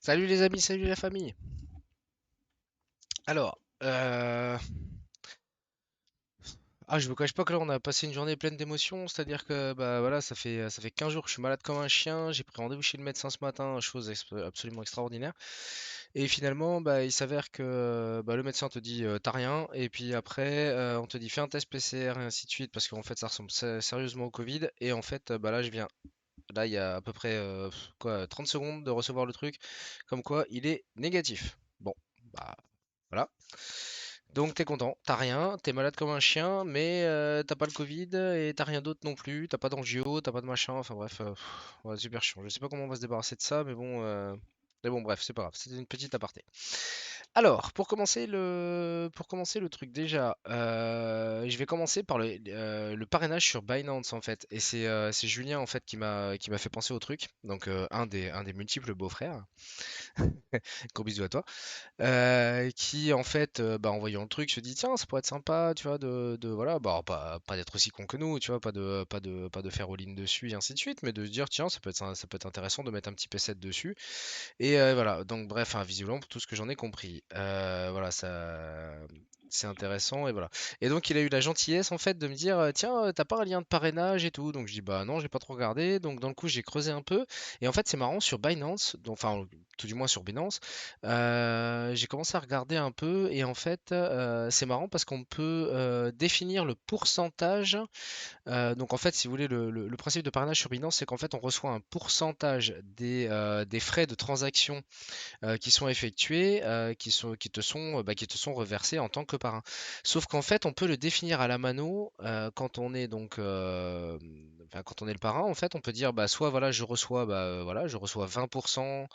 Salut les amis, salut la famille. Alors, je vous cache pas que là on a passé une journée pleine d'émotions, c'est-à-dire que bah voilà, ça fait 15 jours que je suis malade comme un chien, j'ai pris rendez-vous chez le médecin ce matin, chose absolument extraordinaire. Et finalement, bah il s'avère que bah, le médecin te dit t'as rien, et puis après on te dit fais un test PCR et ainsi de suite, parce qu'en fait ça ressemble sérieusement au Covid, et en fait bah là je viens, là il y a à peu près 30 secondes de recevoir le truc, comme quoi il est négatif. Bon, bah voilà. Donc t'es content, t'as rien, t'es malade comme un chien, mais t'as pas le Covid et t'as rien d'autre non plus, t'as pas d'angio, t'as pas de machin, enfin bref, ouais, super chiant. Je sais pas comment on va se débarrasser de ça, mais bon bref, c'est pas grave, c'était une petite aparté. Alors, pour commencer le truc déjà, je vais commencer par le parrainage sur Binance en fait, et c'est Julien en fait qui m'a fait penser au truc, donc un des multiples beaux-frères. Gros bisous à toi. Qui en fait, bah, en voyant le truc, se dit tiens, ça pourrait être sympa, tu vois, voilà, bah pas d'être aussi con que nous, tu vois, pas de faire all-in dessus et ainsi de suite, mais de se dire tiens, ça peut être intéressant de mettre un petit P7 dessus. Et voilà, donc bref, visiblement pour tout ce que j'en ai compris, voilà, ça. C'est intéressant et voilà. Et donc il a eu la gentillesse en fait de me dire tiens, t'as pas un lien de parrainage et tout. Donc je dis bah non, j'ai pas trop regardé. Donc dans le coup j'ai creusé un peu et en fait c'est marrant sur Binance, enfin tout du moins sur Binance, j'ai commencé à regarder un peu et en fait c'est marrant parce qu'on peut définir le pourcentage. Donc en fait, si vous voulez, le principe de parrainage sur Binance, c'est qu'en fait, on reçoit un pourcentage des frais de transaction qui sont effectués, qui te sont reversés en tant que parrain. Sauf qu'en fait, on peut le définir à la mano quand on est donc, quand on est le parrain. En fait, on peut dire, bah, soit voilà, je reçois 20%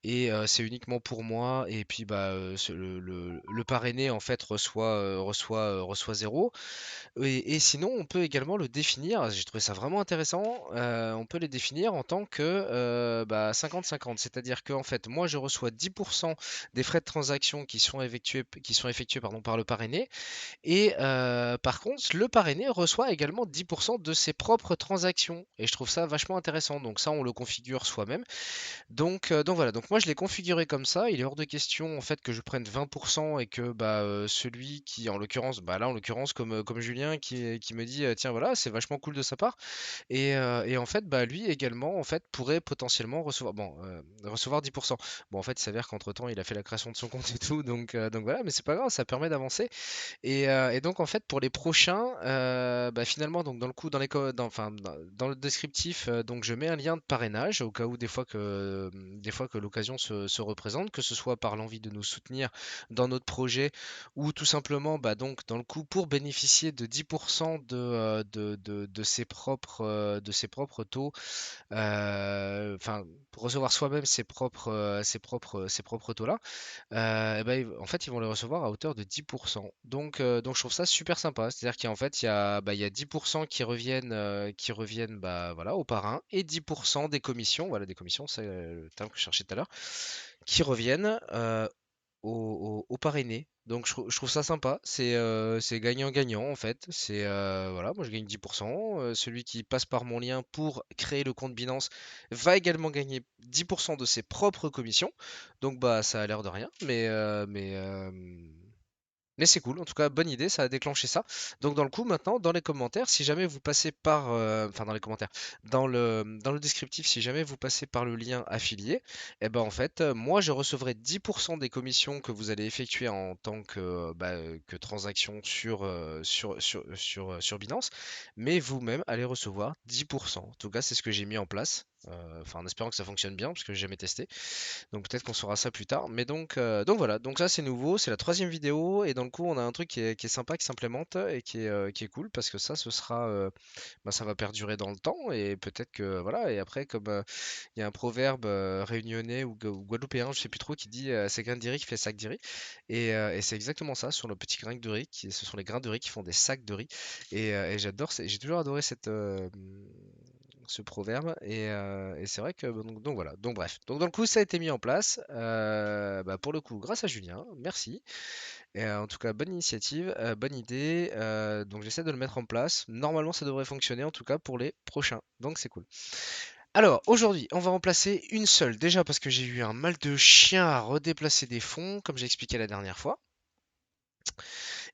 et c'est uniquement pour moi. Et puis bah, le parrainé en fait reçoit 0. Et sinon, on peut également le définir, j'ai trouvé ça vraiment intéressant, on peut les définir en tant que 50-50, c'est-à-dire que en fait, moi je reçois 10% des frais de transaction qui sont effectués pardon, par le parrainé, et par contre, le parrainé reçoit également 10% de ses propres transactions, et je trouve ça vachement intéressant, donc ça on le configure soi-même. Donc voilà, donc moi je l'ai configuré comme ça. Il est hors de question en fait que je prenne 20% et que bah, celui qui, en l'occurrence, bah là en l'occurrence comme Julien qui me dit tiens voilà c'est vachement cool de sa part et en fait bah lui également en fait pourrait potentiellement recevoir 10%. Bon en fait il s'avère qu'entre-temps il a fait la création de son compte et tout donc voilà mais c'est pas grave ça permet d'avancer et donc en fait pour les prochains, bah, finalement donc dans le coup dans les co- dans, enfin, dans le descriptif, donc je mets un lien de parrainage au cas où des fois que l'occasion se représente, que ce soit par l'envie de nous soutenir dans notre projet ou tout simplement bah, donc dans le coup pour bénéficier de 10% de ses propres taux, enfin pour recevoir soi-même ses propres taux-là. Et ben, en fait, ils vont les recevoir à hauteur de 10%. Donc je trouve ça super sympa. C'est-à-dire qu'en fait, il y a 10% qui reviennent bah, voilà, aux parrains et 10% des commissions, voilà, des commissions, c'est le terme que je cherchais tout à l'heure, qui reviennent aux parrainés. Donc je trouve ça sympa. C'est gagnant-gagnant en fait. Voilà, moi je gagne 10%. Celui qui passe par mon lien pour créer le compte Binance va également gagner 10% de ses propres commissions. Donc bah ça a l'air de rien, mais c'est cool, en tout cas, bonne idée, ça a déclenché ça. Donc dans le coup, maintenant, dans les commentaires, si jamais vous passez par... enfin, dans les commentaires, dans le descriptif, si jamais vous passez par le lien affilié, eh ben en fait, moi, je recevrai 10% des commissions que vous allez effectuer en tant que transaction sur Binance, mais vous-même allez recevoir 10%. En tout cas, c'est ce que j'ai mis en place. Enfin, en espérant que ça fonctionne bien, parce que j'ai jamais testé. Donc peut-être qu'on saura ça plus tard. Mais donc voilà, donc ça c'est nouveau, c'est la troisième vidéo et dans le coup on a un truc qui est sympa qui s'implémente et qui est cool parce que ça ce sera, ça va perdurer dans le temps et peut-être que voilà et après comme il y a un proverbe réunionnais ou guadeloupéen, je sais plus trop, qui dit c'est grain de riz qui fait sac de riz et c'est exactement ça sur le petit grain de riz ce sont les grains de riz qui font des sacs de riz et j'adore, j'ai toujours adoré ce proverbe et c'est vrai que donc voilà donc bref donc dans le coup ça a été mis en place bah, pour le coup grâce à Julien merci et en tout cas bonne initiative, bonne idée, donc j'essaie de le mettre en place, normalement ça devrait fonctionner en tout cas pour les prochains donc c'est cool. Alors, aujourd'hui, on va en placer une seule. Déjà parce que j'ai eu un mal de chien à redéplacer des fonds, comme j'ai expliqué la dernière fois.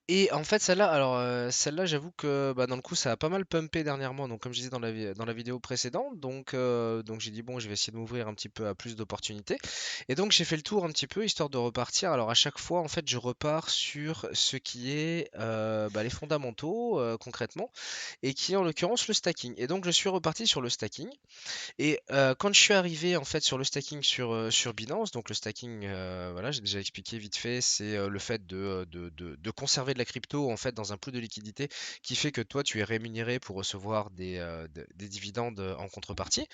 Et en fait, celle-là, alors celle-là, j'avoue que bah, dans le coup, ça a pas mal pumpé dernièrement. Donc, comme je disais dans la vidéo précédente, donc j'ai dit bon, je vais essayer de m'ouvrir un petit peu à plus d'opportunités. Et donc, j'ai fait le tour un petit peu histoire de repartir. Alors, à chaque fois, en fait, je repars sur ce qui est bah, les fondamentaux concrètement, et qui est en l'occurrence le stacking. Et donc, je suis reparti sur le stacking. Et quand je suis arrivé en fait sur le stacking sur Binance, donc le stacking, voilà, j'ai déjà expliqué vite fait, c'est le fait de conserver de la crypto en fait dans un pool de liquidité qui fait que toi tu es rémunéré pour recevoir des dividendes en contrepartie.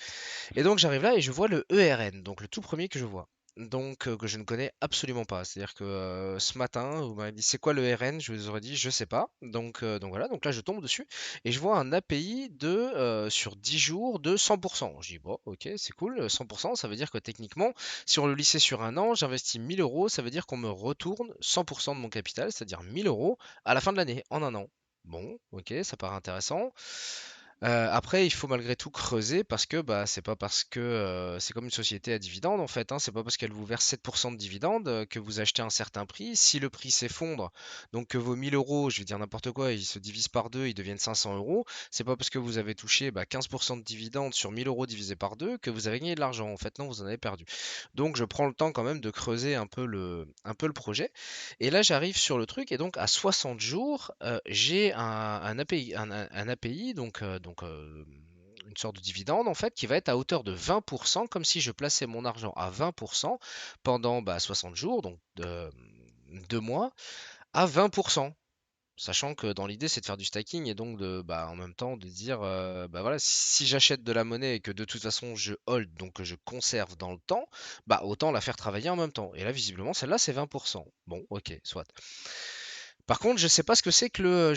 Et donc j'arrive là et je vois le ERN, donc le tout premier que je vois. Donc que je ne connais absolument pas. C'est-à-dire que ce matin, vous m'avez dit c'est quoi le RN? Je vous aurais dit je sais pas. Donc voilà, donc là je tombe dessus et je vois un API sur 10 jours de 100%. Je dis bon ok c'est cool, 100%, ça veut dire que techniquement, si on le lissait sur un an, j'investis 1000 euros, ça veut dire qu'on me retourne 100% de mon capital, c'est-à-dire 1000 euros à la fin de l'année, en un an. Bon, ok, ça paraît intéressant. Après, il faut malgré tout creuser parce que bah, c'est pas parce que c'est comme une société à dividendes en fait, hein, c'est pas parce qu'elle vous verse 7% de dividendes que vous achetez un certain prix. Si le prix s'effondre, donc que vos 1000 euros, je vais dire n'importe quoi, ils se divisent par deux, ils deviennent 500 euros, c'est pas parce que vous avez touché 15% de dividendes sur 1000 euros divisé par deux que vous avez gagné de l'argent. En fait, non, vous en avez perdu. Donc, je prends le temps quand même de creuser un peu le projet. Et là, j'arrive sur le truc, et donc à 60 jours, j'ai un API, un API, une sorte de dividende en fait, qui va être à hauteur de 20%, comme si je plaçais mon argent à 20% pendant 60 jours, donc 2 mois, à 20%. Sachant que dans l'idée, c'est de faire du stacking et donc en même temps de dire, bah voilà, si j'achète de la monnaie et que de toute façon je hold, donc que je conserve dans le temps, bah autant la faire travailler en même temps. Et là, visiblement, celle-là, c'est 20%. Bon, ok, soit. Par contre, je sais pas ce que c'est que le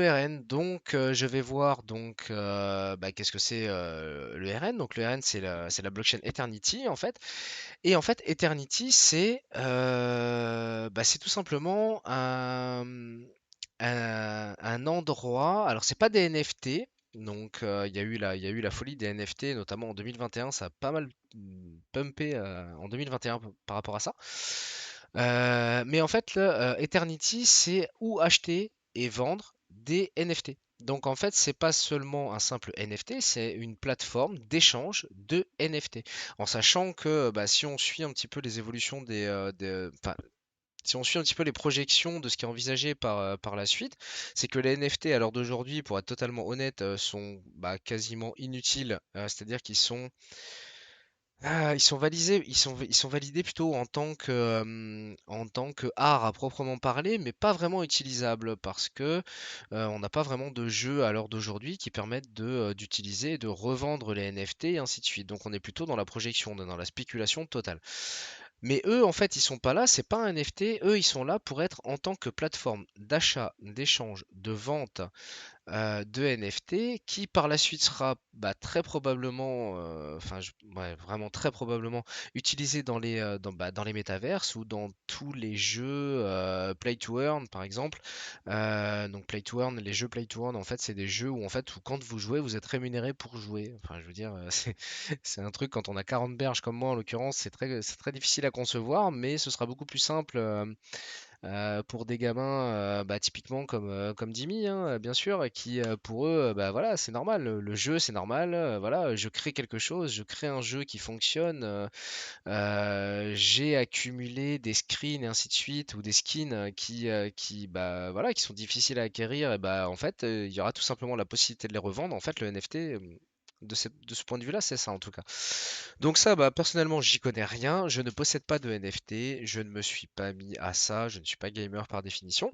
RN, donc je vais voir qu'est-ce que c'est le RN. Donc le RN, c'est la blockchain Eternity en fait. Et en fait, Eternity, c'est tout simplement un endroit. Alors, c'est pas des NFT. Donc, il y a eu la folie des NFT, notamment en 2021. Ça a pas mal pumpé en 2021 par rapport à ça. Mais en fait, Eternity, c'est où acheter et vendre des NFT. Donc en fait, c'est pas seulement un simple NFT, c'est une plateforme d'échange de NFT. En sachant que si on suit un petit peu les évolutions enfin, si on suit un petit peu les projections de ce qui est envisagé par la suite, c'est que les NFT à l'heure d'aujourd'hui, pour être totalement honnête, sont quasiment inutiles. C'est-à-dire qu'ils sont ils sont validés, ils sont validés plutôt en tant que art à proprement parler, mais pas vraiment utilisables parce que on n'a pas vraiment de jeu à l'heure d'aujourd'hui qui permettent d'utiliser et de revendre les NFT et ainsi de suite. Donc on est plutôt dans la projection, on est dans la spéculation totale. Mais eux, en fait, ils sont pas là, c'est pas un NFT, eux, ils sont là pour être en tant que plateforme d'achat, d'échange, de vente de NFT qui par la suite sera très probablement, ouais, vraiment très probablement utilisé dans les métaverses ou dans tous les jeux Play to Earn par exemple. Donc Play to Earn, les jeux Play to Earn en fait c'est des jeux où en fait où quand vous jouez vous êtes rémunéré pour jouer. Enfin je veux dire c'est un truc quand on a 40 berges comme moi en l'occurrence c'est très difficile à concevoir mais ce sera beaucoup plus simple pour des gamins, typiquement comme Jimmy, hein, bien sûr, qui pour eux, voilà, c'est normal. Le jeu, c'est normal. Voilà, je crée quelque chose, je crée un jeu qui fonctionne. J'ai accumulé des screens et ainsi de suite, ou des skins voilà, qui sont difficiles à acquérir. Et en fait, il y aura tout simplement la possibilité de les revendre. En fait, le NFT. De ce point de vue-là, c'est ça en tout cas. Donc ça, personnellement, j'y connais rien. Je ne possède pas de NFT. Je ne me suis pas mis à ça. Je ne suis pas gamer par définition.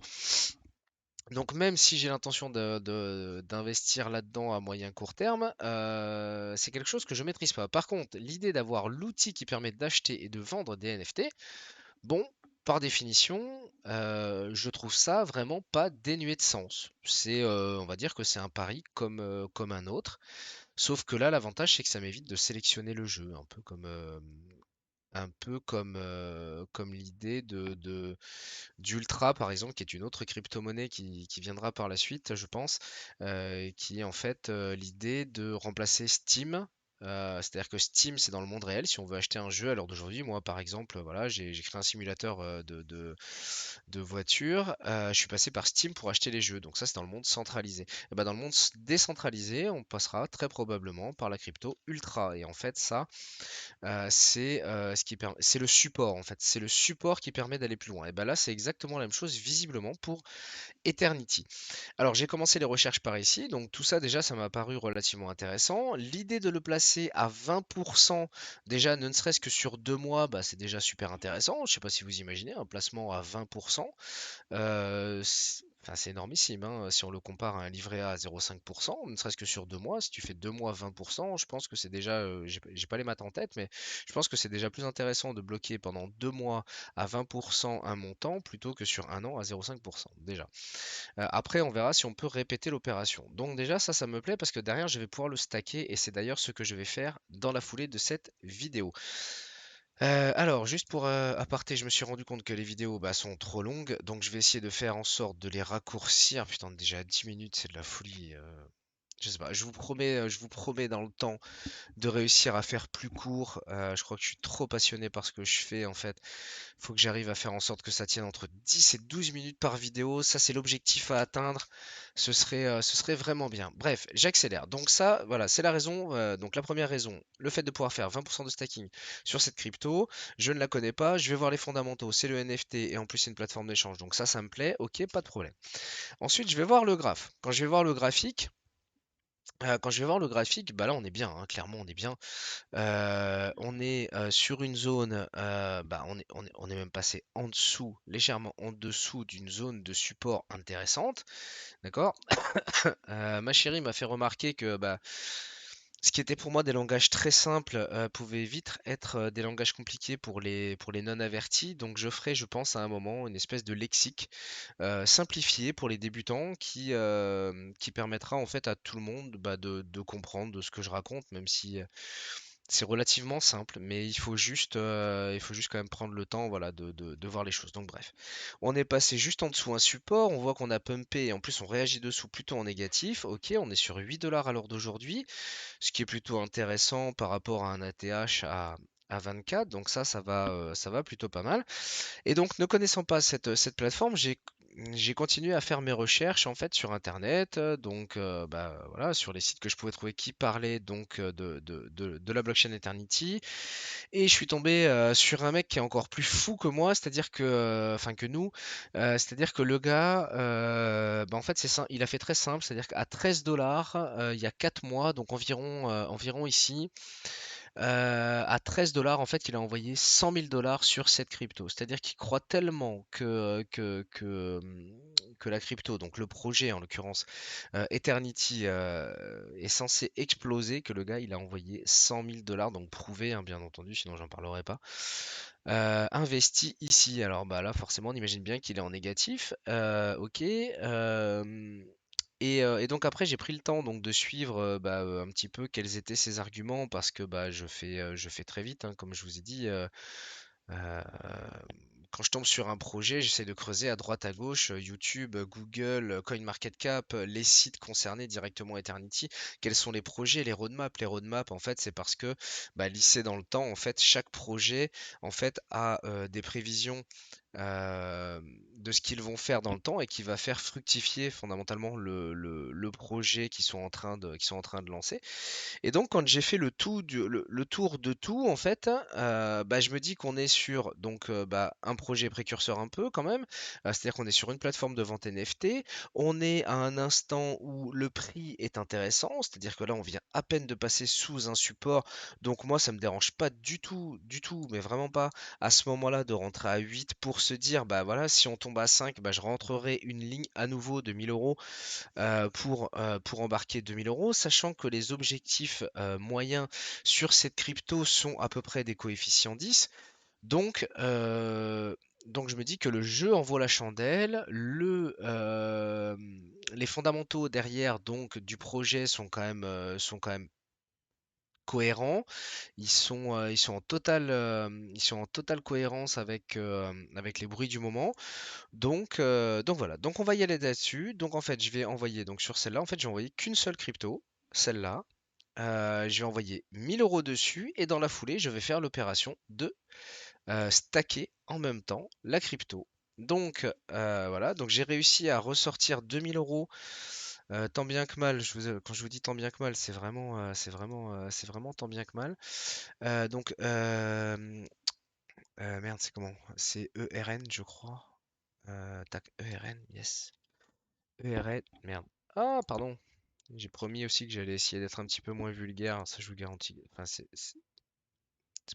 Donc même si j'ai l'intention d'investir là-dedans à moyen court terme, c'est quelque chose que je maîtrise pas. Par contre, l'idée d'avoir l'outil qui permet d'acheter et de vendre des NFT, bon, par définition, je trouve ça vraiment pas dénué de sens. On va dire que c'est un pari comme un autre. Sauf que là, l'avantage, c'est que ça m'évite de sélectionner le jeu, comme l'idée d'Ultra, par exemple, qui est une autre crypto-monnaie qui viendra par la suite, je pense, qui est en fait l'idée de remplacer Steam. C'est-à-dire que Steam, c'est dans le monde réel. Si on veut acheter un jeu à l'heure d'aujourd'hui, moi par exemple, voilà, j'ai créé un simulateur de voiture. Je suis passé par Steam pour acheter les jeux. Donc ça, c'est dans le monde centralisé. Et ben, dans le monde décentralisé, on passera très probablement par la crypto ultra. Et en fait, ça, c'est le support en fait. C'est le support qui permet d'aller plus loin. Et ben là, c'est exactement la même chose visiblement pour Eternity. Alors j'ai commencé les recherches par ici, donc tout ça déjà ça m'a paru relativement intéressant. L'idée de le placer à 20%, déjà ne serait-ce que sur 2 mois, bah, c'est déjà super intéressant. Je ne sais pas si vous imaginez un placement à 20%. Enfin, c'est énormissime, hein, si on le compare à un livret A à 0,5%, ne serait-ce que sur 2 mois. Si tu fais 2 mois 20%, je pense que c'est déjà, j'ai pas les maths en tête, mais je pense que c'est déjà plus intéressant de bloquer pendant 2 mois à 20% un montant plutôt que sur un an à 0,5%, déjà. Après, on verra si on peut répéter l'opération. Donc déjà, ça me plaît parce que derrière, je vais pouvoir le stacker et c'est d'ailleurs ce que je vais faire dans la foulée de cette vidéo. Alors, juste pour aparté, je me suis rendu compte que les vidéos bah, sont trop longues, donc je vais essayer de faire en sorte de les raccourcir. Putain, déjà 10 minutes, c'est de la folie. Je sais pas, je vous promets dans le temps de réussir à faire plus court. Je crois que je suis trop passionné par ce que je fais en fait. Faut que j'arrive à faire en sorte que ça tienne entre 10 et 12 minutes par vidéo. Ça, c'est l'objectif à atteindre. Ce serait vraiment bien. Bref, j'accélère. Donc ça, voilà, c'est la raison. Donc la première raison, le fait de pouvoir faire 20% de stacking sur cette crypto. Je ne la connais pas. Je vais voir les fondamentaux. C'est le NFT et en plus c'est une plateforme d'échange. Donc ça me plaît. Ok, pas de problème. Ensuite, je vais voir le graphe. Quand je vais voir le graphique, bah là on est bien, hein, clairement on est bien. On est sur une zone, bah, on est même passé en dessous, légèrement en dessous d'une zone de support intéressante, d'accord? Ma chérie m'a fait remarquer que bah, ce qui était pour moi des langages très simples pouvait vite être des langages compliqués pour les non-avertis. Donc je ferai, je pense, à un moment une espèce de lexique simplifié pour les débutants qui permettra en fait à tout le monde bah, de comprendre de ce que je raconte, même si c'est relativement simple, mais il faut juste quand même prendre le temps, voilà, de voir les choses. Donc bref, on est passé juste en dessous un support, on voit qu'on a pumpé et en plus on réagit dessous plutôt en négatif. Ok, on est sur 8 dollars à l'heure d'aujourd'hui, ce qui est plutôt intéressant par rapport à un ATH à 24, donc ça va plutôt pas mal. Et donc, ne connaissant pas cette plateforme, j'ai continué à faire mes recherches en fait sur internet, donc bah, voilà, sur les sites que je pouvais trouver qui parlaient donc de la blockchain Eternity, et je suis tombé sur un mec qui est encore plus fou que moi, c'est-à-dire que, enfin que nous, c'est-à-dire que le gars, bah, en fait il a fait très simple, c'est-à-dire qu'à 13 dollars il y a 4 mois, donc environ ici. À 13 dollars, en fait, il a envoyé 100 000 dollars sur cette crypto. C'est-à-dire qu'il croit tellement que la crypto, donc le projet en l'occurrence, Eternity, est censé exploser, que le gars, il a envoyé 100 000 dollars, donc prouvé, hein, bien entendu, sinon j'en parlerai pas. Investi ici. Alors bah là, forcément, on imagine bien qu'il est en négatif. Ok. Et donc après, j'ai pris le temps donc de suivre bah, un petit peu quels étaient ses arguments parce que bah, je fais très vite, hein, comme je vous ai dit. Euh, Quand je tombe sur un projet, j'essaie de creuser à droite à gauche, YouTube, Google, CoinMarketCap, les sites concernés directement Eternity. Quels sont les projets, les roadmaps? Les roadmaps, en fait, c'est parce que bah, lissé dans le temps, en fait, chaque projet en fait a des prévisions euh, de ce qu'ils vont faire dans le temps et qui va faire fructifier fondamentalement le projet qu'ils sont en train de lancer. Et donc, quand j'ai fait le tour de tout, en fait, bah, je me dis qu'on est sur donc, bah, un projet précurseur un peu quand même. C'est-à-dire qu'on est sur une plateforme de vente NFT. On est à un instant où le prix est intéressant. C'est-à-dire que là, on vient à peine de passer sous un support. Donc moi, ça me dérange pas du tout, mais vraiment pas à ce moment-là de rentrer à 8 pour se dire, bah voilà, si on tombe à 5, bah, je rentrerai une ligne à nouveau de 1000 euros pour embarquer 2000 euros, sachant que les objectifs moyens sur cette crypto sont à peu près des coefficients 10. Donc, donc je me dis que le jeu en vaut la chandelle. Les fondamentaux derrière donc du projet sont quand même cohérents. Ils sont en totale cohérence avec les bruits du moment. Donc voilà, donc on va y aller là-dessus. Donc en fait, je vais envoyer donc sur celle-là. En fait, j'ai envoyé qu'une seule crypto, celle-là. Je vais envoyer 1000 euros dessus et dans la foulée, je vais faire l'opération de stacker en même temps la crypto. Donc voilà, donc j'ai réussi à ressortir 2000 euros tant bien que mal. Quand je vous dis tant bien que mal, c'est vraiment tant bien que mal. Donc merde, c'est comment? C'est ERN, je crois. Tac, ERN, yes. ERN, merde. Ah, pardon. J'ai promis aussi que j'allais essayer d'être un petit peu moins vulgaire, ça je vous garantis. Enfin, c'est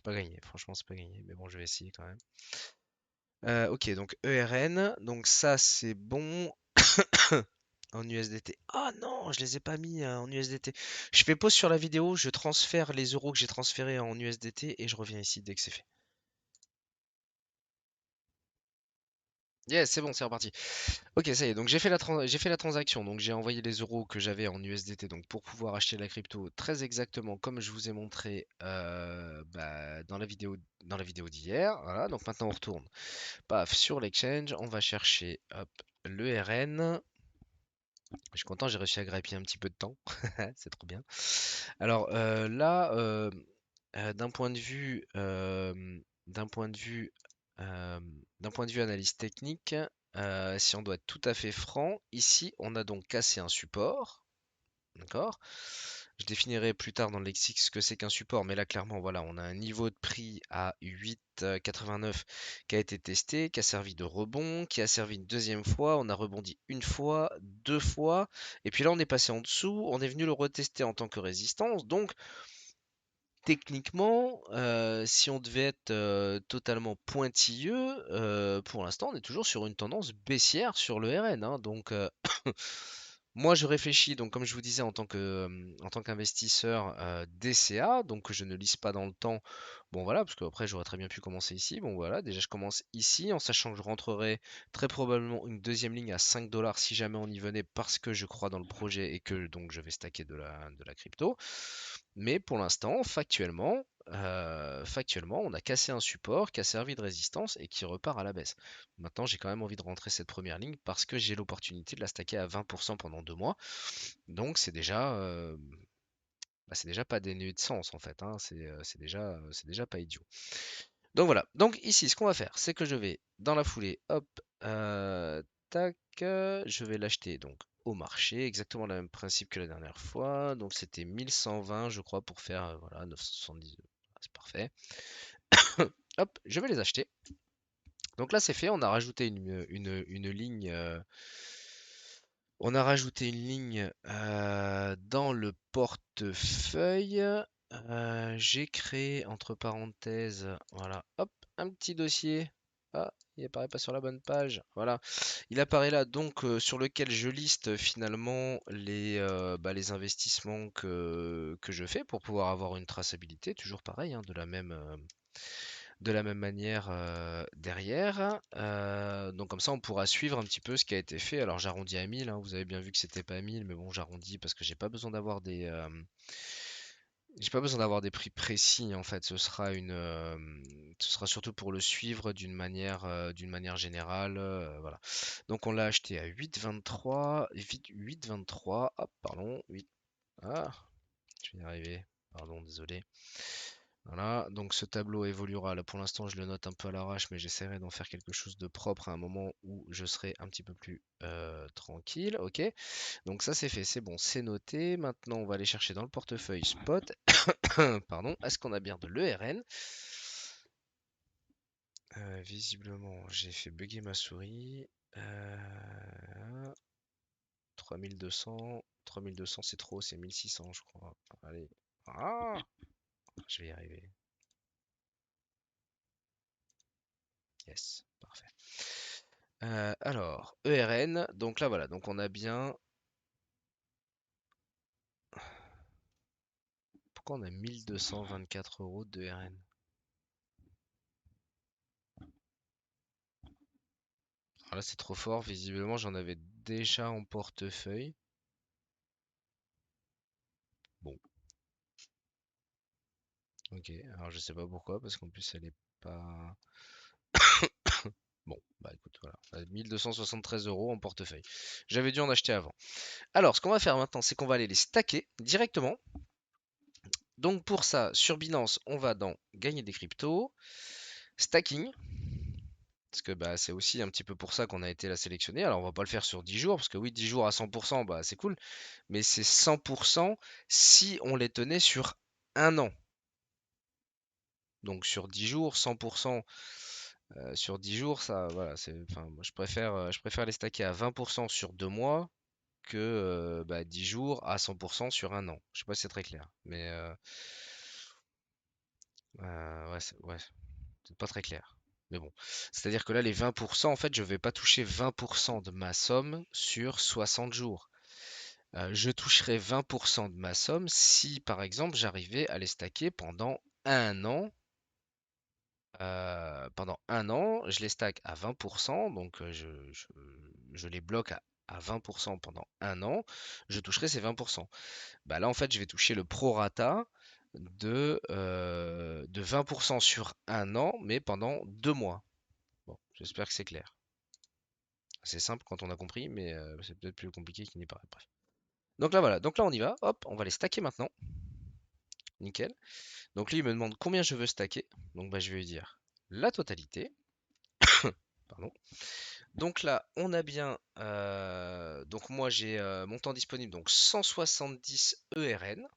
pas gagné, franchement, c'est pas gagné, mais bon, je vais essayer quand même. Ok, donc ERN, donc ça c'est bon en USDT. Ah non, je les ai pas mis en USDT. Je fais pause sur la vidéo, je transfère les euros que j'ai transférés en USDT et je reviens ici dès que c'est fait. Yes, c'est bon, c'est reparti. Ok, ça y est, donc j'ai fait la transaction, donc j'ai envoyé les euros que j'avais en USDT donc pour pouvoir acheter la crypto très exactement comme je vous ai montré bah, dans la vidéo d'hier. Voilà, donc maintenant on retourne paf, sur l'exchange, on va chercher hop, le RN. Je suis content, j'ai réussi à grappiller un petit peu de temps, c'est trop bien. Alors là, d'un point de vue, d'un point de vue, euh, d'un point de vue analyse technique, si on doit être tout à fait franc, ici on a donc cassé un support, d'accord? Je définirai plus tard dans le lexique ce que c'est qu'un support, mais là clairement voilà, on a un niveau de prix à 8,89 qui a été testé, qui a servi de rebond, qui a servi une deuxième fois, on a rebondi une fois, deux fois, et puis là on est passé en dessous, on est venu le retester en tant que résistance, donc techniquement, si on devait être totalement pointilleux, pour l'instant, on est toujours sur une tendance baissière sur le RN, hein. Donc, moi, je réfléchis, donc comme je vous disais, en tant qu'investisseur DCA, donc je ne lise pas dans le temps. Bon, voilà, parce qu'après, j'aurais très bien pu commencer ici. Bon, voilà, déjà, je commence ici, en sachant que je rentrerai très probablement une deuxième ligne à 5 dollars si jamais on y venait, parce que je crois dans le projet et que donc je vais stacker de la crypto. Mais pour l'instant, factuellement, on a cassé un support qui a servi de résistance et qui repart à la baisse. Maintenant, j'ai quand même envie de rentrer cette première ligne parce que j'ai l'opportunité de la stacker à 20% pendant 2 mois. Donc c'est déjà pas dénué de sens en fait, hein. C'est déjà pas idiot. Donc voilà. Donc ici, ce qu'on va faire, c'est que je vais dans la foulée, hop, tac, je vais l'acheter donc au marché, exactement le même principe que la dernière fois. Donc c'était 1120, je crois, pour faire voilà 970. C'est parfait. Hop, je vais les acheter. Donc là, c'est fait. On a rajouté une ligne. On a rajouté une ligne dans le portefeuille. J'ai créé entre parenthèses, voilà, hop, un petit dossier. Ah, il apparaît pas sur la bonne page. Voilà, il apparaît là donc sur lequel je liste finalement les investissements que je fais pour pouvoir avoir une traçabilité, toujours pareil, hein, de la même manière derrière. Donc comme ça, on pourra suivre un petit peu ce qui a été fait. Alors j'arrondis à 1000, hein, vous avez bien vu que c'était pas 1000, mais bon, j'arrondis parce que j'ai pas besoin d'avoir des prix précis en fait. Ce sera surtout pour le suivre d'une manière générale. Voilà. Donc on l'a acheté à 8,23, 8,23. Hop, pardon, 8. Ah, je vais y arriver. Pardon, désolé. Voilà, donc ce tableau évoluera. Là pour l'instant, je le note un peu à l'arrache, mais j'essaierai d'en faire quelque chose de propre à un moment où je serai un petit peu plus tranquille. Ok, donc ça c'est fait, c'est bon, c'est noté. Maintenant, on va aller chercher dans le portefeuille spot. Pardon, est-ce qu'on a bien de l'ERN? Visiblement, j'ai fait bugger ma souris. 3200, 3200 c'est trop, c'est 1600 je crois. Allez, ah, je vais y arriver. Yes, parfait. Alors, ERN, donc là voilà, donc on a bien. Pourquoi on a 1224 euros de ERN? Alors là c'est trop fort, visiblement j'en avais déjà en portefeuille. Bon, ok, alors je sais pas pourquoi, parce qu'en plus elle est pas. Bon, bah écoute, voilà, 1273 euros en portefeuille. J'avais dû en acheter avant. Alors, ce qu'on va faire maintenant, c'est qu'on va aller les stacker directement. Donc pour ça, sur Binance, on va dans gagner des cryptos, stacking, parce que bah, c'est aussi un petit peu pour ça qu'on a été la sélectionner. Alors on va pas le faire sur 10 jours, parce que oui, 10 jours à 100%, bah, c'est cool, mais c'est 100% si on les tenait sur un an. Donc sur 10 jours, 100% sur 10 jours, ça, voilà, enfin, moi, je préfère les stacker à 20% sur 2 mois que bah, 10 jours à 100% sur un an. Je sais pas si c'est très clair, mais ouais, c'est pas très clair. Mais bon, c'est-à-dire que là, les 20%, en fait, je vais pas toucher 20% de ma somme sur 60 jours. Je toucherai 20% de ma somme si, par exemple, j'arrivais à les stacker un an. Pendant un an, je les stack à 20%, donc je les bloque à 20% pendant un an, je toucherai ces 20%. Bah là, en fait, je vais toucher le prorata de 20% sur un an, mais pendant 2 mois. Bon, j'espère que c'est clair. C'est simple quand on a compris, mais c'est peut-être plus compliqué qu'il n'y paraît. Bref. Donc là, voilà. Donc là, on y va. Hop, on va les stacker maintenant. Nickel. Donc lui, il me demande combien je veux stacker. Donc bah, je vais lui dire la totalité. Pardon. Donc là, on a bien. Donc moi, j'ai mon temps disponible, donc 170 ERN,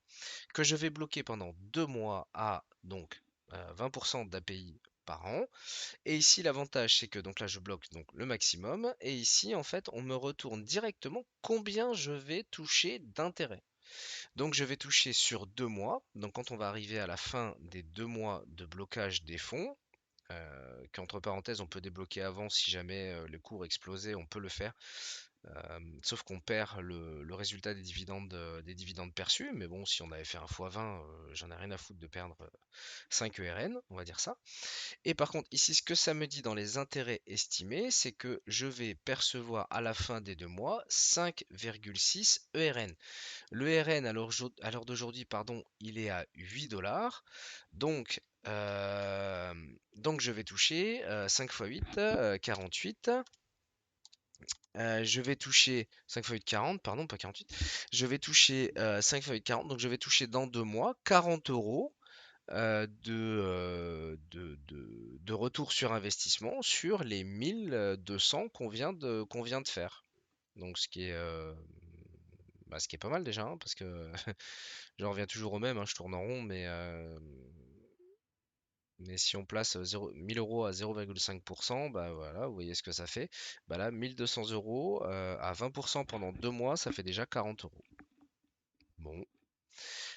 que je vais bloquer pendant 2 mois à donc 20% d'API par an. Et ici, l'avantage, c'est que donc là, je bloque donc le maximum. Et ici, en fait, on me retourne directement combien je vais toucher d'intérêt. Donc je vais toucher sur 2 mois. Donc quand on va arriver à la fin des 2 mois de blocage des fonds, qu'entre parenthèses on peut débloquer avant si jamais le cours explosait, on peut le faire. Sauf qu'on perd le résultat des dividendes perçus, mais bon, si on avait fait un x20, j'en ai rien à foutre de perdre 5 ERN, on va dire ça. Et par contre, ici, ce que ça me dit dans les intérêts estimés, c'est que je vais percevoir à la fin des 2 mois 5,6 ERN. Le RN à l'heure d'aujourd'hui, pardon, il est à 8 dollars. Donc, donc je vais toucher 5 x 8, 48. Je vais toucher 5 x 8, 40, pardon, pas 48. Je vais toucher 5 x 8, 40, donc je vais toucher dans 2 mois 40 euros de retour sur investissement sur les 1200 qu'on vient de faire. Donc ce qui est pas mal déjà, hein, parce que j'en reviens toujours au même, hein, je tourne en rond, mais si on place 1000 euros à 0,5%, bah voilà, vous voyez ce que ça fait. Bah là, 1200 euros à 20% pendant 2 mois, ça fait déjà 40 euros. Bon,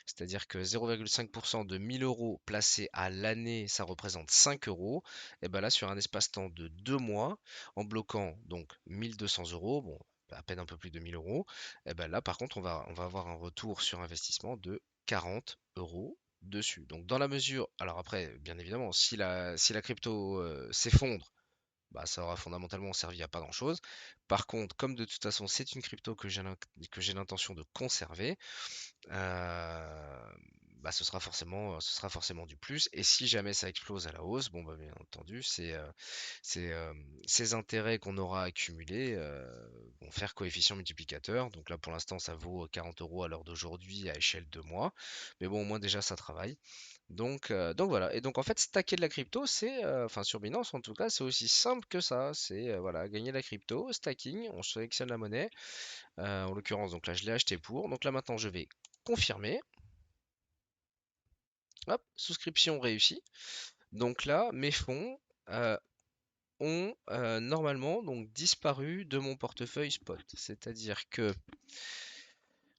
c'est-à-dire que 0,5% de 1000 euros placés à l'année, ça représente 5 euros. Et ben là, sur un espace-temps de 2 mois, en bloquant donc 1200 euros, bon, à peine un peu plus de 1000 euros, et ben là, par contre, on va avoir un retour sur investissement de 40 euros dessus. Donc, dans la mesure, alors après, bien évidemment, si la crypto s'effondre, bah, ça aura fondamentalement servi à pas grand-chose. Par contre, comme de toute façon, c'est une crypto que j'ai l'intention de conserver, bah, ce sera forcément du plus. Et si jamais ça explose à la hausse, bon, bah, bien entendu, ces intérêts qu'on aura accumulés vont faire coefficient multiplicateur. Donc là, pour l'instant, ça vaut 40 euros à l'heure d'aujourd'hui à échelle de mois. Mais bon, au moins déjà, ça travaille. Donc voilà. Et donc en fait, stacker de la crypto, enfin sur Binance en tout cas, c'est aussi simple que ça. C'est voilà, gagner de la crypto, stacking, on sélectionne la monnaie. En l'occurrence, donc là, je l'ai acheté pour. Donc là, maintenant, je vais confirmer. Hop, souscription réussie. Donc là, mes fonds euh, ont normalement donc disparu de mon portefeuille spot. C'est-à-dire que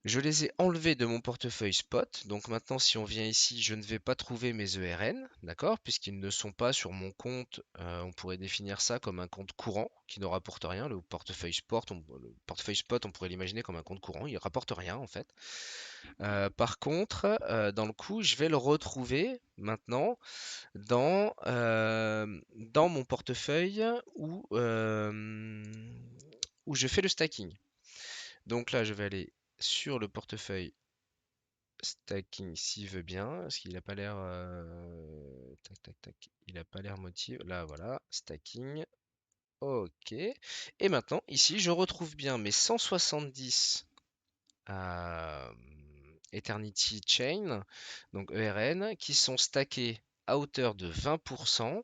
je les ai enlevés de mon portefeuille spot. Donc maintenant, si on vient ici, je ne vais pas trouver mes ERN, d'accord? Puisqu'ils ne sont pas sur mon compte. On pourrait définir ça comme un compte courant qui ne rapporte rien. Le portefeuille spot, on pourrait l'imaginer comme un compte courant. Il ne rapporte rien en fait. Par contre, dans le coup, je vais le retrouver maintenant dans mon portefeuille où je fais le stacking. Donc là, je vais aller sur le portefeuille stacking s'il veut bien, parce qu'il n'a pas l'air. Tac, tac, tac. Il n'a pas l'air motivé. Là, voilà, stacking. Ok. Et maintenant, ici, je retrouve bien mes 170 Eternity Chain, donc ERN, qui sont stackés à hauteur de 20%,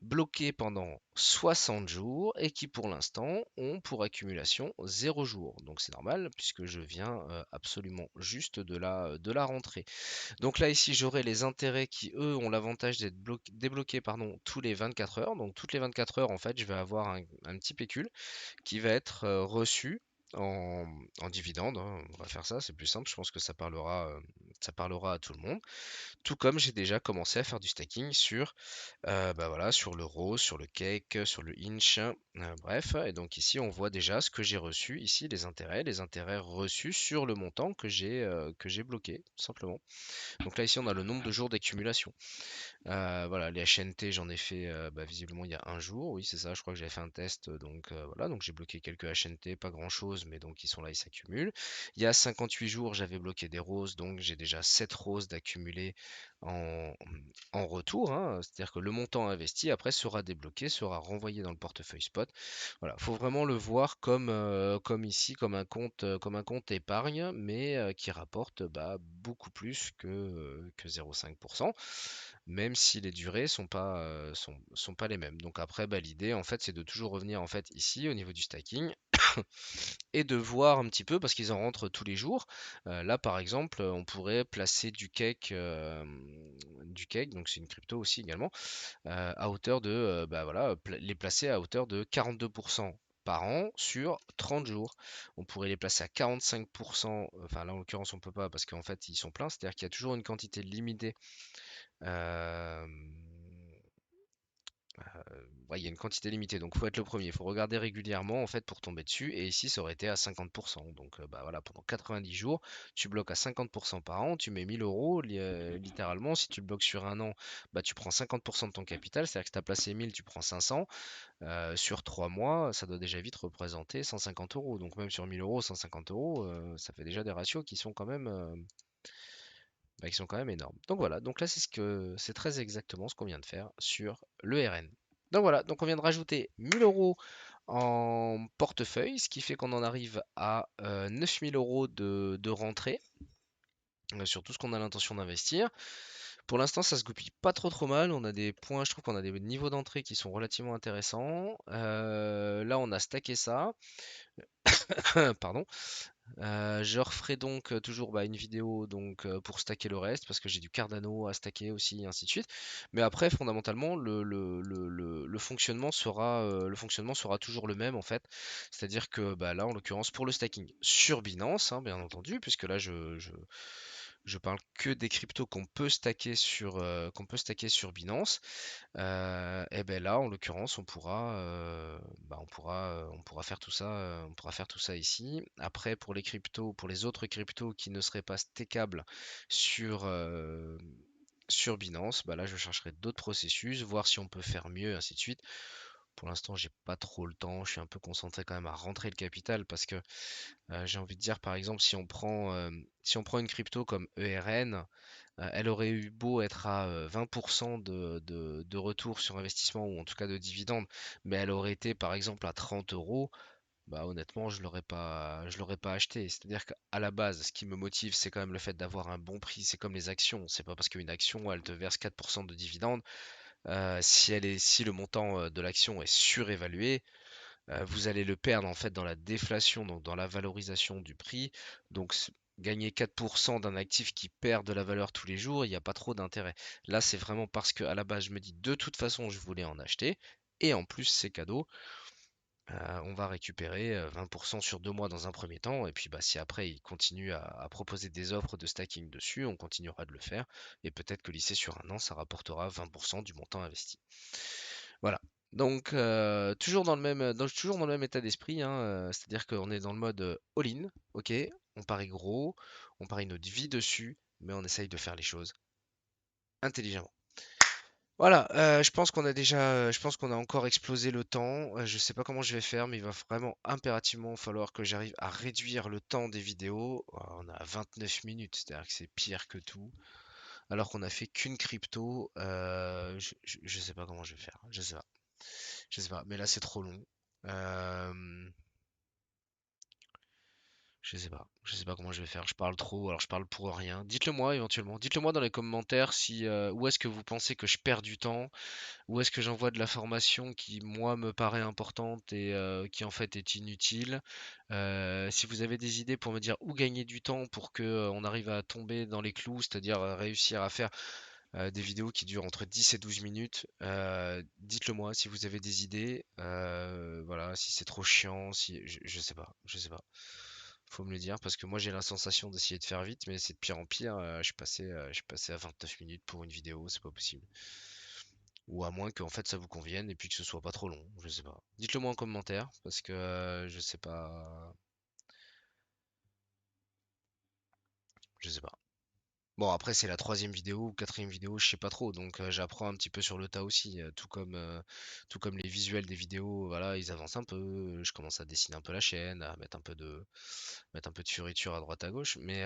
bloqués pendant 60 jours et qui pour l'instant ont pour accumulation 0 jour. Donc c'est normal puisque je viens absolument juste de la rentrée. Donc là ici j'aurai les intérêts qui eux ont l'avantage d'être débloqués pardon, tous les 24 heures. Donc toutes les 24 heures en fait je vais avoir un petit pécule qui va être reçu en dividende, hein. On va faire ça, c'est plus simple, je pense que ça parlera à tout le monde. Tout comme j'ai déjà commencé à faire du stacking sur, bah voilà, sur le Rose, sur le Cake, sur le Inch, bref. Et donc ici, on voit déjà ce que j'ai reçu, ici les intérêts reçus sur le montant que j'ai bloqué, tout simplement. Donc là, ici, on a le nombre de jours d'accumulation. Voilà, les HNT, j'en ai fait bah, visiblement il y a un jour. Oui, c'est ça, je crois que j'avais fait un test. Donc voilà, donc j'ai bloqué quelques HNT, pas grand chose, mais donc ils sont là, ils s'accumulent. Il y a 58 jours, j'avais bloqué des roses, donc j'ai déjà 7 roses d'accumuler en, en retour, hein. C'est-à-dire que le montant investi après sera débloqué, sera renvoyé dans le portefeuille spot. Voilà, faut vraiment le voir comme ici, comme un compte épargne, mais qui rapporte bah, beaucoup plus que 0,5%, même si les durées sont pas les mêmes. Donc après, bah, l'idée en fait, c'est de toujours revenir en fait ici au niveau du stacking et de voir un petit peu parce qu'ils en rentrent tous les jours. Là, par exemple, on pourrait placer du cake, donc c'est une crypto aussi également, à hauteur de, bah voilà, les placer à hauteur de 42% par an sur 30 jours. On pourrait les placer à 45%, enfin là en l'occurrence on peut pas parce qu'en fait ils sont pleins, c'est-à-dire qu'il y a toujours une quantité limitée. euh, Ouais, il y a une quantité limitée, donc faut être le premier. Il faut regarder régulièrement en fait pour tomber dessus. Et ici, ça aurait été à 50%. Donc bah voilà, pendant 90 jours, tu bloques à 50% par an, tu mets 1000 euros littéralement. Si tu le bloques sur un an, bah tu prends 50% de ton capital, c'est-à-dire que tu as placé 1000, tu prends 500. Sur 3 mois, ça doit déjà vite représenter 150 euros. Donc même sur 1000 euros, 150 euros, ça fait déjà des ratios qui sont quand même, bah, qui sont quand même énormes. Donc voilà, donc là c'est très exactement ce qu'on vient de faire sur le RN. Donc voilà, donc on vient de rajouter 1000 euros en portefeuille, ce qui fait qu'on en arrive à 9000 euros de rentrée sur tout ce qu'on a l'intention d'investir. Pour l'instant, ça se goupille pas trop mal. On a des points, je trouve qu'on a des niveaux d'entrée qui sont relativement intéressants. Là, on a stacké ça. Pardon. Je referai donc toujours bah, une vidéo donc, pour stacker le reste parce que j'ai du Cardano à stacker aussi et ainsi de suite. Mais après fondamentalement le fonctionnement sera toujours le même en fait. C'est-à-dire que bah, là en l'occurrence pour le stacking sur Binance, hein, bien entendu, puisque là je parle que des cryptos qu'on peut stacker sur Binance. Et ben là, en l'occurrence, on pourra faire tout ça, on pourra faire tout ça ici. Après, pour les cryptos, pour les autres cryptos qui ne seraient pas stackables sur, sur Binance, bah là, je chercherai d'autres processus, voir si on peut faire mieux, ainsi de suite. Pour l'instant, j'ai pas trop le temps. Je suis un peu concentré quand même à rentrer le capital parce que j'ai envie de dire, par exemple, si on prend une crypto comme ERN, elle aurait eu beau être à 20% de retour sur investissement ou en tout cas de dividende, mais elle aurait été par exemple à 30 euros, bah honnêtement je l'aurais pas acheté. C'est-à-dire qu'à la base, ce qui me motive, c'est quand même le fait d'avoir un bon prix. C'est comme les actions. C'est pas parce qu'une action elle te verse 4% de dividende, si le montant de l'action est surévalué, vous allez le perdre en fait dans la déflation, donc dans la valorisation du prix. Donc gagner 4% d'un actif qui perd de la valeur tous les jours, il n'y a pas trop d'intérêt. Là, c'est vraiment parce que à la base, je me dis de toute façon, je voulais en acheter. Et en plus, c'est cadeau. On va récupérer 20% sur 2 mois dans un premier temps. Et puis bah, si après il continue à proposer des offres de stacking dessus, on continuera de le faire. Et peut-être que lycée sur un an, ça rapportera 20% du montant investi. Voilà. Donc toujours dans le même état d'esprit, hein, c'est-à-dire qu'on est dans le mode all-in, ok, on parie gros, on parie notre vie dessus, mais on essaye de faire les choses intelligemment. Voilà, je pense qu'on a encore explosé le temps. Je sais pas comment je vais faire, mais il va vraiment impérativement falloir que j'arrive à réduire le temps des vidéos. On a 29 minutes, c'est-à-dire que c'est pire que tout. Alors qu'on a fait qu'une crypto, je sais pas comment je vais faire, je sais pas. Je sais pas, mais là c'est trop long. Euh, Je sais pas comment je vais faire. Je parle trop, alors je parle pour rien. Dites-le moi éventuellement. Dites-le moi dans les commentaires si où est-ce que vous pensez que je perds du temps, où est-ce que j'envoie de la formation qui moi me paraît importante et qui en fait est inutile. Si vous avez des idées pour me dire où gagner du temps pour que on arrive à tomber dans les clous, c'est-à-dire réussir à faire des vidéos qui durent entre 10 et 12 minutes. Dites-le moi si vous avez des idées. Voilà, si c'est trop chiant, si je sais pas, je sais pas. Faut me le dire parce que moi j'ai la sensation d'essayer de faire vite, mais c'est de pire en pire. Je suis passé à 29 minutes pour une vidéo, c'est pas possible. Ou à moins que en fait ça vous convienne et puis que ce soit pas trop long, je sais pas. Dites-le moi en commentaire parce que je sais pas. Bon, après, c'est la troisième vidéo ou quatrième vidéo, je sais pas trop. Donc, j'apprends un petit peu sur le tas aussi. Tout comme les visuels des vidéos, voilà, ils avancent un peu. Je commence à dessiner un peu la chaîne, à mettre un peu de fioriture à droite à gauche. Mais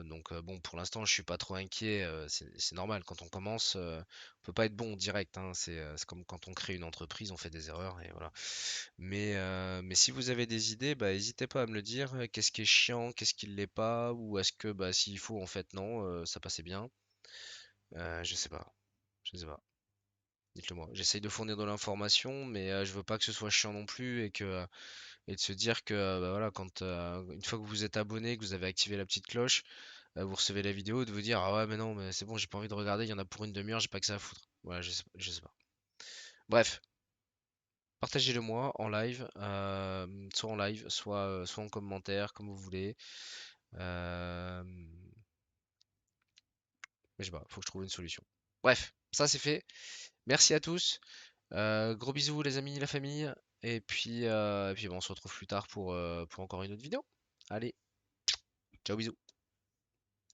donc, bon, pour l'instant, je suis pas trop inquiet. C'est normal. Quand on commence, on peut pas être bon direct, hein. C'est comme quand on crée une entreprise, on fait des erreurs et voilà. Mais si vous avez des idées, bah, n'hésitez pas à me le dire. Qu'est-ce qui est chiant, qu'est-ce qui l'est pas, ou est-ce que bah, s'il faut, en fait, non, ça passait bien. Je sais pas, je sais pas. Dites-le moi. J'essaye de fournir de l'information, mais je veux pas que ce soit chiant non plus et de se dire que bah, voilà, quand une fois que vous êtes abonné, que vous avez activé la petite cloche, vous recevez la vidéo, de vous dire ah ouais mais non mais c'est bon, j'ai pas envie de regarder, il y en a pour une demi-heure, j'ai pas que ça à foutre. Voilà, je sais pas. Bref, partagez-le moi en live, soit en live, soit en commentaire, comme vous voulez. Euh, mais je sais pas, faut que je trouve une solution. Bref, ça c'est fait. Merci à tous. Gros bisous les amis, la famille. Et puis bon, on se retrouve plus tard pour encore une autre vidéo. Allez, ciao bisous.